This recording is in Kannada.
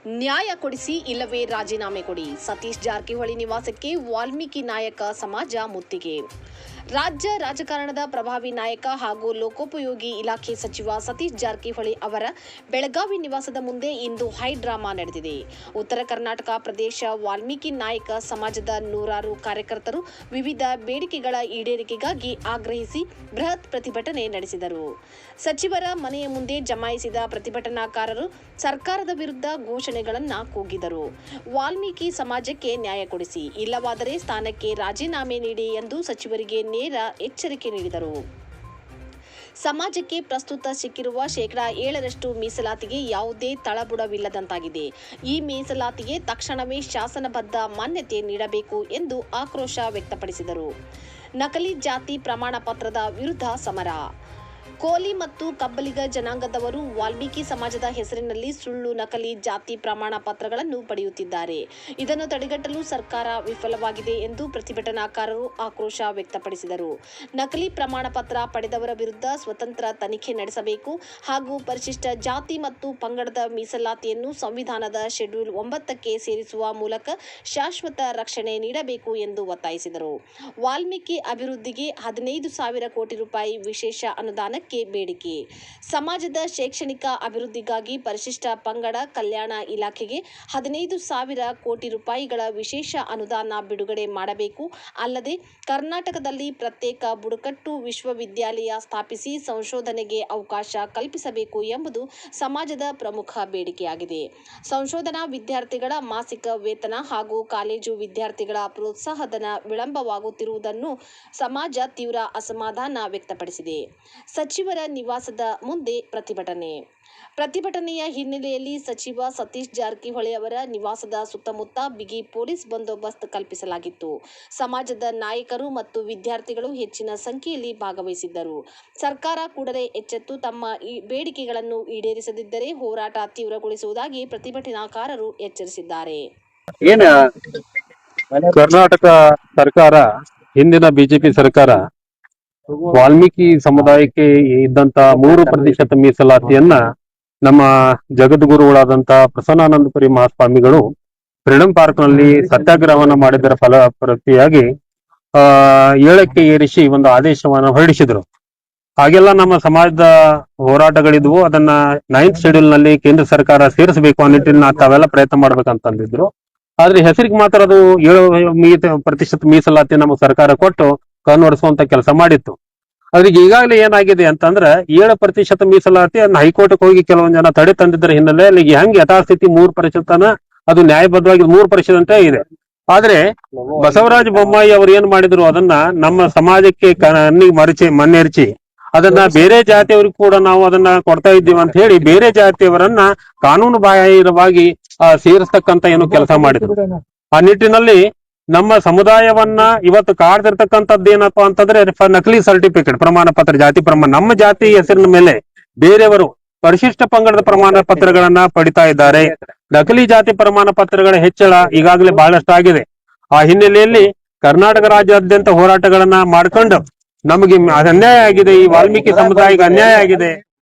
ನ್ಯಾಯ ಕೊಡಿಸಿ ಇಲ್ಲವೇ ರಾಜೀನಾಮೆ ಕೊಡಿ. ಸತೀಶ್ ಜಾರಕಿಹೊಳಿ ನಿವಾಸಕ್ಕೆ ವಾಲ್ಮೀಕಿ ನಾಯಕ ಸಮಾಜ ಮುತ್ತಿಗೆ. ರಾಜ್ಯ ರಾಜಕಾರಣದ ಪ್ರಭಾವಿ ನಾಯಕ ಹಾಗೂ ಲೋಕೋಪಯೋಗಿ ಇಲಾಖೆ ಸಚಿವ ಸತೀಶ್ ಜಾರಕಿಹೊಳಿ ಅವರ ಬೆಳಗಾವಿ ನಿವಾಸದ ಮುಂದೆ ಇಂದು ಹೈ ಡ್ರಾಮಾ ನಡೆದಿದೆ. ಉತ್ತರ ಕರ್ನಾಟಕ ಪ್ರದೇಶ ವಾಲ್ಮೀಕಿ ನಾಯಕ ಸಮಾಜದ ನೂರಾರು ಕಾರ್ಯಕರ್ತರು ವಿವಿಧ ಬೇಡಿಕೆಗಳ ಈಡೇರಿಕೆಗಾಗಿ ಆಗ್ರಹಿಸಿ ಬೃಹತ್ ಪ್ರತಿಭಟನೆ ನಡೆಸಿದರು. ಸಚಿವರ ಮನೆಯ ಮುಂದೆ ಜಮಾಯಿಸಿದ ಪ್ರತಿಭಟನಾಕಾರರು ಸರ್ಕಾರದ ವಿರುದ್ಧ ಘೋಷಣೆಗಳನ್ನು ಕೂಗಿದರು. ವಾಲ್ಮೀಕಿ ಸಮಾಜಕ್ಕೆ ನ್ಯಾಯ ಕೊಡಿಸಿ, ಇಲ್ಲವಾದರೆ ಸ್ಥಾನಕ್ಕೆ ರಾಜೀನಾಮೆ ನೀಡಿ ಎಂದು ಸಚಿವರಿಗೆ ನೇರ ಎಚ್ಚರಿಕೆ ನೀಡಿದರು. ಸಮಾಜಕ್ಕೆ ಪ್ರಸ್ತುತ ಸಿಕ್ಕಿರುವ ಶೇಕಡಾ 7% ಮೀಸಲಾತಿಗೆ ಯಾವುದೇ ತಳಬುಡವಿಲ್ಲದಂತಾಗಿದೆ. ಈ ಮೀಸಲಾತಿಗೆ ತಕ್ಷಣವೇ ಶಾಸನಬದ್ಧ ಮಾನ್ಯತೆ ನೀಡಬೇಕು ಎಂದು ಆಕ್ರೋಶ ವ್ಯಕ್ತಪಡಿಸಿದರು. ನಕಲಿ ಜಾತಿ ಪ್ರಮಾಣ ಪತ್ರದ ವಿರುದ್ಧ ಸಮರ. ಕೋಲಿ ಮತ್ತು ಕಬ್ಬಲಿಗ ಜನಾಂಗದವರು ವಾಲ್ಮೀಕಿ ಸಮಾಜದ ಹೆಸರಿನಲ್ಲಿ ಸುಳ್ಳು ನಕಲಿ ಜಾತಿ ಪ್ರಮಾಣ ಪತ್ರಗಳನ್ನು ಪಡೆಯುತ್ತಿದ್ದಾರೆ. ಇದನ್ನು ತಡೆಗಟ್ಟಲು ಸರ್ಕಾರ ವಿಫಲವಾಗಿದೆ ಎಂದು ಪ್ರತಿಭಟನಾಕಾರರು ಆಕ್ರೋಶ ವ್ಯಕ್ತಪಡಿಸಿದರು. ನಕಲಿ ಪ್ರಮಾಣ ಪತ್ರ ಪಡೆದವರ ವಿರುದ್ಧ ಸ್ವತಂತ್ರ ತನಿಖೆ ನಡೆಸಬೇಕು ಹಾಗೂ ಪರಿಶಿಷ್ಟ ಜಾತಿ ಮತ್ತು ಪಂಗಡದ ಮೀಸಲಾತಿಯನ್ನು ಸಂವಿಧಾನದ ಶೆಡ್ಯೂಲ್ 9ಕ್ಕೆ ಸೇರಿಸುವ ಮೂಲಕ ಶಾಶ್ವತ ರಕ್ಷಣೆ ನೀಡಬೇಕು ಎಂದು ಒತ್ತಾಯಿಸಿದರು. ವಾಲ್ಮೀಕಿ ಅಭಿವೃದ್ಧಿಗೆ 15,000 ಕೋಟಿ ರೂಪಾಯಿ ವಿಶೇಷ ಅನುದಾನಕ್ಕೆ ಬೇಡಿಕೆ. ಸಮಾಜದ ಶೈಕ್ಷಣಿಕ ಅಭಿವೃದ್ಧಿಗಾಗಿ ಪರಿಶಿಷ್ಟ ಪಂಗಡ ಕಲ್ಯಾಣ ಇಲಾಖೆಗೆ 15,000 ಕೋಟಿ ರೂಪಾಯಿಗಳ ವಿಶೇಷ ಅನುದಾನ ಬಿಡುಗಡೆ ಮಾಡಬೇಕು. ಅಲ್ಲದೆ ಕರ್ನಾಟಕದಲ್ಲಿ ಪ್ರತ್ಯೇಕ ಬುಡಕಟ್ಟು ವಿಶ್ವವಿದ್ಯಾಲಯ ಸ್ಥಾಪಿಸಿ ಸಂಶೋಧನೆಗೆ ಅವಕಾಶ ಕಲ್ಪಿಸಬೇಕು ಎಂಬುದು ಸಮಾಜದ ಪ್ರಮುಖ ಬೇಡಿಕೆಯಾಗಿದೆ. ಸಂಶೋಧನಾ ವಿದ್ಯಾರ್ಥಿಗಳ ಮಾಸಿಕ ವೇತನ ಹಾಗೂ ಕಾಲೇಜು ವಿದ್ಯಾರ್ಥಿಗಳ ಪ್ರೋತ್ಸಾಹಧನ ವಿಳಂಬವಾಗುತ್ತಿರುವುದನ್ನು ಸಮಾಜ ತೀವ್ರ ಅಸಮಾಧಾನ ವ್ಯಕ್ತಪಡಿಸಿದೆ. ಸಚಿವರ ನಿವಾಸದ ಮುಂದೆ ಪ್ರತಿಭಟನೆಯ ಹಿನ್ನೆಲೆಯಲ್ಲಿ ಸಚಿವ ಸತೀಶ್ ಜಾರಕಿಹೊಳಿ ಅವರ ನಿವಾಸದ ಸುತ್ತಮುತ್ತ ಬಿಗಿ ಪೊಲೀಸ್ ಬಂದೋಬಸ್ತ್ ಕಲ್ಪಿಸಲಾಗಿತ್ತು. ಸಮಾಜದ ನಾಯಕರು ಮತ್ತು ವಿದ್ಯಾರ್ಥಿಗಳು ಹೆಚ್ಚಿನ ಸಂಖ್ಯೆಯಲ್ಲಿ ಭಾಗವಹಿಸಿದ್ದರು. ಸರ್ಕಾರ ಕೂಡಲೇ ಎಚ್ಚೆತ್ತು ತಮ್ಮ ಬೇಡಿಕೆಗಳನ್ನು ಈಡೇರಿಸದಿದ್ದರೆ ಹೋರಾಟ ತೀವ್ರಗೊಳಿಸುವುದಾಗಿ ಪ್ರತಿಭಟನಾಕಾರರು ಎಚ್ಚರಿಸಿದ್ದಾರೆ. ಕರ್ನಾಟಕ ಸರ್ಕಾರ, ಹಿಂದಿನ ಬಿಜೆಪಿ ಸರ್ಕಾರ ವಾಲ್ಮೀಕಿ ಸಮುದಾಯಕ್ಕೆ ಇದ್ದಂತ 3% ಮೀಸಲಾತಿಯನ್ನ ನಮ್ಮ ಜಗದ್ಗುರುಗಳಾದಂತ ಪ್ರಸನ್ನಾನಂದಪುರಿ ಮಹಾಸ್ವಾಮಿಗಳು ಫ್ರೀಡಂ ಪಾರ್ಕ್ ನಲ್ಲಿ ಸತ್ಯಾಗ್ರಹವನ್ನ ಮಾಡಿದರ ಫಲಪ್ರತಿಯಾಗಿ 7ಕ್ಕೆ ಏರಿಸಿ ಒಂದು ಆದೇಶವನ್ನು ಹೊರಡಿಸಿದ್ರು. ಹಾಗೆಲ್ಲ ನಮ್ಮ ಸಮಾಜದ ಹೋರಾಟಗಳಿದ್ವು. ಅದನ್ನ 9th ಶೆಡ್ಯೂಲ್ ನಲ್ಲಿ ಕೇಂದ್ರ ಸರ್ಕಾರ ಸೇರಿಸಬೇಕು ಅನ್ನೋ ನಿಟ್ಟಿನ ತಾವೆಲ್ಲ ಪ್ರಯತ್ನ ಮಾಡ್ಬೇಕಂತಂದಿದ್ರು. ಆದ್ರೆ ಹೆಸರಿಗೆ ಮಾತ್ರ ಅದು 7% ಮೀಸಲಾತಿ ನಮ್ಮ ಸರ್ಕಾರ ಕೊಟ್ಟು ಕಣ್ಣೊಡಿಸುವಂತ ಕೆಲಸ ಮಾಡಿತ್ತು. ಅದ್ರಿಗೆ ಈಗಾಗಲೇ ಏನಾಗಿದೆ ಅಂತಂದ್ರೆ 7% ಮೀಸಲಾತಿ ಅದನ್ನ ಹೈಕೋರ್ಟ್ಗೆ ಹೋಗಿ ಕೆಲವೊಂದ್ ಜನ ತಡೆ ತಂದಿದ್ದರ ಹಿನ್ನೆಲೆಯಲ್ಲಿ ಹೆಂಗ್ ಯಥಾಸ್ಥಿತಿ 3% ಅದು ನ್ಯಾಯಬದ್ಧವಾಗಿ 3% ಇದೆ. ಆದ್ರೆ ಬಸವರಾಜ ಬೊಮ್ಮಾಯಿ ಅವರು ಏನ್ ಮಾಡಿದ್ರು, ಅದನ್ನ ನಮ್ಮ ಸಮಾಜಕ್ಕೆ ಮಣ್ಣೆರಚಿ ಅದನ್ನ ಬೇರೆ ಜಾತಿಯವ್ರಿಗೆ ಕೂಡ ನಾವು ಅದನ್ನ ಕೊಡ್ತಾ ಇದ್ದೀವಿ ಅಂತ ಹೇಳಿ ಬೇರೆ ಜಾತಿಯವರನ್ನ ಕಾನೂನು ಬಾಹಿರವಾಗಿ ಸೇರಿಸ್ತಕ್ಕಂತ ಏನು ಕೆಲಸ ಮಾಡಿದ್ರು. ಆ ನಿಟ್ಟಿನಲ್ಲಿ ನಮ್ಮ ಸಮುದಾಯವನ್ನ ಇವತ್ತು ಕಾಡ್ತಿರ್ತಕ್ಕಂಥದ್ದು ಏನಪ್ಪಾ ಅಂತಂದ್ರೆ ನಕಲಿ ಸರ್ಟಿಫಿಕೇಟ್ ಪ್ರಮಾಣ ಪತ್ರ, ಜಾತಿ ಪ್ರಮಾಣ, ನಮ್ಮ ಜಾತಿ ಹೆಸರಿನ ಮೇಲೆ ಬೇರೆಯವರು ಪರಿಶಿಷ್ಟ ಪಂಗಡದ ಪ್ರಮಾಣ ಪತ್ರಗಳನ್ನ ಪಡಿತಾ ಇದ್ದಾರೆ. ನಕಲಿ ಜಾತಿ ಪ್ರಮಾಣ ಪತ್ರಗಳ ಹೆಚ್ಚಳ ಈಗಾಗಲೇ ಬಹಳಷ್ಟು ಆಗಿದೆ. ಆ ಹಿನ್ನೆಲೆಯಲ್ಲಿ ಕರ್ನಾಟಕ ರಾಜ್ಯಾದ್ಯಂತ ಹೋರಾಟಗಳನ್ನ ಮಾಡ್ಕೊಂಡು ನಮಗೆ ಅನ್ಯಾಯ ಆಗಿದೆ, ಈ ವಾಲ್ಮೀಕಿ ಸಮುದಾಯಕ್ಕೆ ಅನ್ಯಾಯ ಆಗಿದೆ.